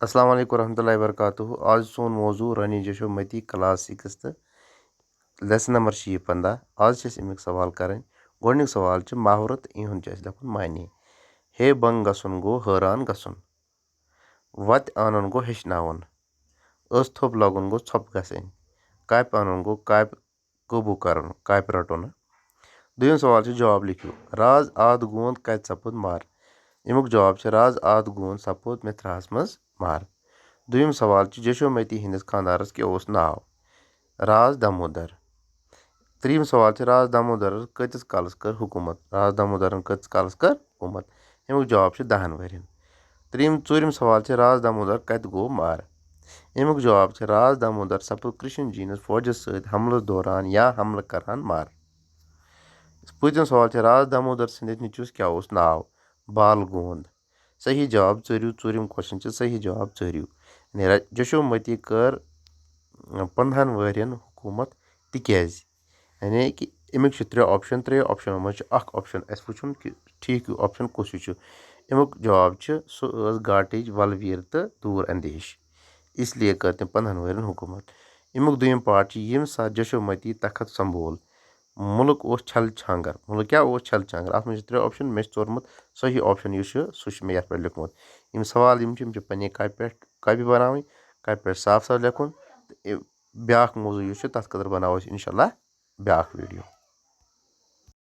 अस्सलाम वालेकुम रहमतुल्लाहि वबरकातुहू। आज सोन मौजू रानी जशोमती क्लास 6 तो लेसन नंबर 15। आज अमिक सवाल करें। गोडनिक सवाल महावरत इहुन लिखुन मानी। हे बंग गसन गो हैरान गसन, वत आनन गो हेचनावन, अस थोप लगुन गो छप गसन, काप आनन गो काप कबू करन, काप रटुन। दोयम सवाल जवाब लिखियो। राज आद गोंद कत सपुद मार। अमुक जवाब राज आद गोंद सपुद मिथ्राहस मज मार। दोयम सवाल जशोमती हिंदिस खानदारस क्या ओस नाव। राज दामोदर। त्रीम सवाल राज दामोदर कतिस कालस कर हुकूमत। राज दामोदरन कतिस कालस कर हुकूमत। अमुक जवाब 10 वरियन। चूरिम सवाल राज दामोदर कत गो मार। अमुक जवाब राज दामोदर सपुद कृष्ण जीनस फौजस सत हमलस दौरान या हमल करान मार। पूतिम सवाल राज दामोदर संदिस निचुस क्या ओस नाव। बाल गोंद। सही जवाब चूरियो। चूरिम क्वेश्चन सही जवाब चूरियो। जशोमती कर 15 वरियन हुकूमत तिक्याज। यानी कि अमिक 3 ऑप्शन। 3 ऑप्शन मज ऑप्शन अस वुचुन कि ठीक ऑप्शन कुस छु। अमुक जवाब सो घाटिच वलवीर तो दूर अंदेश, इसलिए कर तम 15 वरियन हुकूमत। अमुक दोयम पार्ट यम सा जशोमती तखत संभोल, मुल्क ओस छल छांगर। मुल्क क्या ओस छल छांगर। अत मज 3 ऑप्शन मे चोरमुत सही ऑप्शन सह मे ये लिखमुत। यम सवाल यम पे कॉपी बनावि, कॉपी पे साफ साफ लिखुन। ब्याक मौजू तथ खतर बनाओ इंशाल्लाह ब्याक वीडियो।